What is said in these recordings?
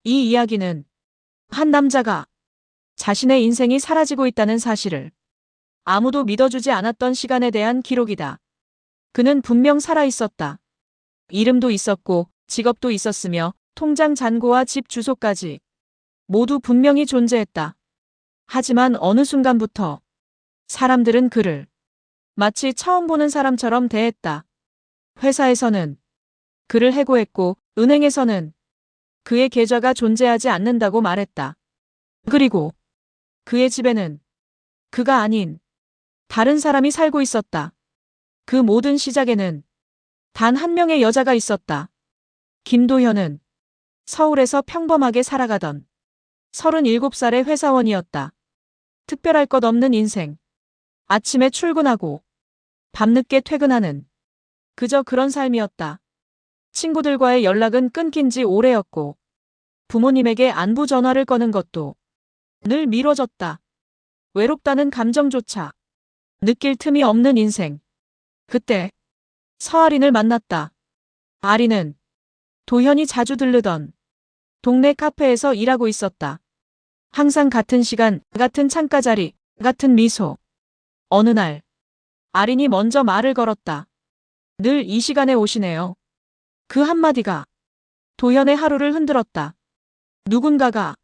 이 이야기는 한 남자가 자신의 인생이 사라지고 있다는 사실을 아무도 믿어주지 않았던 시간에 대한 기록이다. 그는 분명 살아 있었다. 이름도 있었고 직업도 있었으며 통장 잔고와 집 주소까지 모두 분명히 존재했다. 하지만 어느 순간부터 사람들은 그를 마치 처음 보는 사람처럼 대했다. 회사에서는 그를 해고했고 은행에서는 그의 계좌가 존재하지 않는다고 말했다. 그리고 그의 집에는 그가 아닌 다른 사람이 살고 있었다. 그 모든 시작에는 단 한 명의 여자가 있었다. 김도현은 서울에서 평범하게 살아가던 37살의 회사원이었다. 특별할 것 없는 인생. 아침에 출근하고 밤늦게 퇴근하는 그저 그런 삶이었다. 친구들과의 연락은 끊긴 지 오래였고 부모님에게 안부 전화를 거는 것도 늘 미뤄졌다. 외롭다는 감정조차 느낄 틈이 없는 인생. 그때 서아린을 만났다. 아린은 도현이 자주 들르던 동네 카페에서 일하고 있었다. 항상 같은 시간, 같은 창가 자리, 같은 미소. 어느 날 아린이 먼저 말을 걸었다. 늘 이 시간에 오시네요. 그 한마디가 도현의 하루를 흔들었다. 누군가가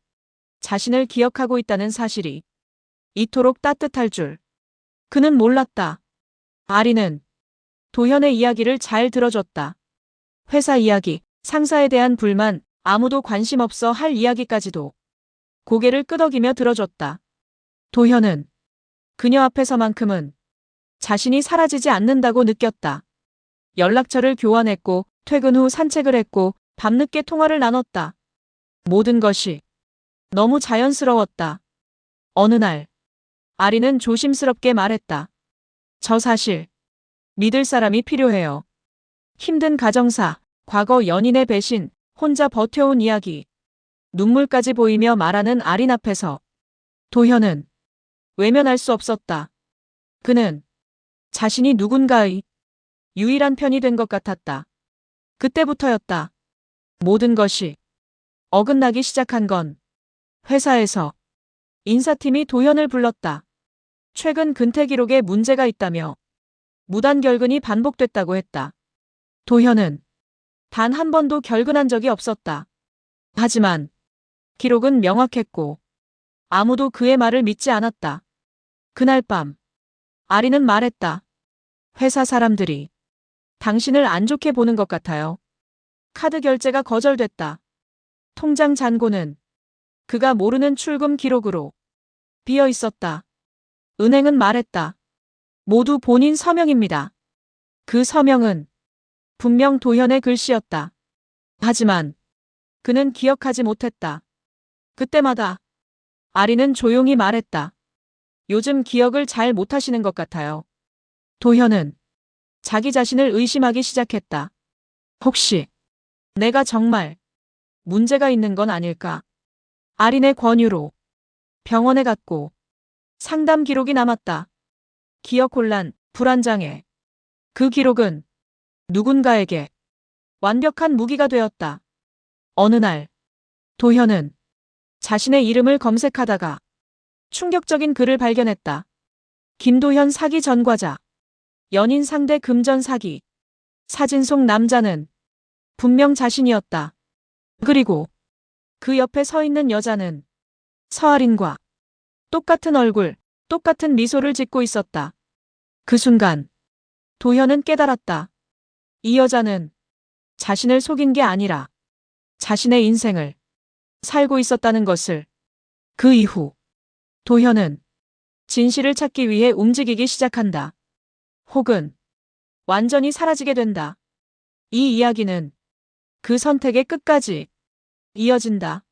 자신을 기억하고 있다는 사실이 이토록 따뜻할 줄 그는 몰랐다. 아린은 도현의 이야기를 잘 들어줬다. 회사 이야기, 상사에 대한 불만, 아무도 관심 없어 할 이야기까지도 고개를 끄덕이며 들어줬다. 도현은 그녀 앞에서만큼은 자신이 사라지지 않는다고 느꼈다. 연락처를 교환했고 퇴근 후 산책을 했고 밤늦게 통화를 나눴다. 모든 것이 너무 자연스러웠다. 어느 날 아리는 조심스럽게 말했다. 저 사실 믿을 사람이 필요해요. 힘든 가정사, 과거 연인의 배신, 혼자 버텨온 이야기. 눈물까지 보이며 말하는 아린 앞에서 도현은 외면할 수 없었다. 그는 자신이 누군가의 유일한 편이 된 것 같았다. 그때부터였다. 모든 것이 어긋나기 시작한 건 회사에서 인사팀이 도현을 불렀다. 최근 근태 기록에 문제가 있다며 무단 결근이 반복됐다고 했다. 도현은 단 한 번도 결근한 적이 없었다. 하지만 기록은 명확했고 아무도 그의 말을 믿지 않았다. 그날 밤 아리는 말했다. 회사 사람들이 당신을 안 좋게 보는 것 같아요. 카드 결제가 거절됐다. 통장 잔고는 그가 모르는 출금 기록으로 비어 있었다. 은행은 말했다. 모두 본인 서명입니다. 그 서명은 분명 도현의 글씨였다. 하지만 그는 기억하지 못했다. 그때마다 아리는 조용히 말했다. 요즘 기억을 잘 못하시는 것 같아요. 도현은 자기 자신을 의심하기 시작했다. 혹시 내가 정말 문제가 있는 건 아닐까? 아린의 권유로 병원에 갔고 상담 기록이 남았다. 기억 혼란, 불안장애. 그 기록은 누군가에게 완벽한 무기가 되었다. 어느 날 도현은 자신의 이름을 검색하다가 충격적인 글을 발견했다. 김도현 사기 전과자. 연인 상대 금전 사기. 사진 속 남자는 분명 자신이었다. 그리고 그 옆에 서 있는 여자는 서아린과 똑같은 얼굴, 똑같은 미소를 짓고 있었다. 그 순간 도현은 깨달았다. 이 여자는 자신을 속인 게 아니라 자신의 인생을 살고 있었다는 것을. 그 이후 도현은 진실을 찾기 위해 움직이기 시작한다. 혹은 완전히 사라지게 된다. 이 이야기는 그 선택의 끝까지 이어진다.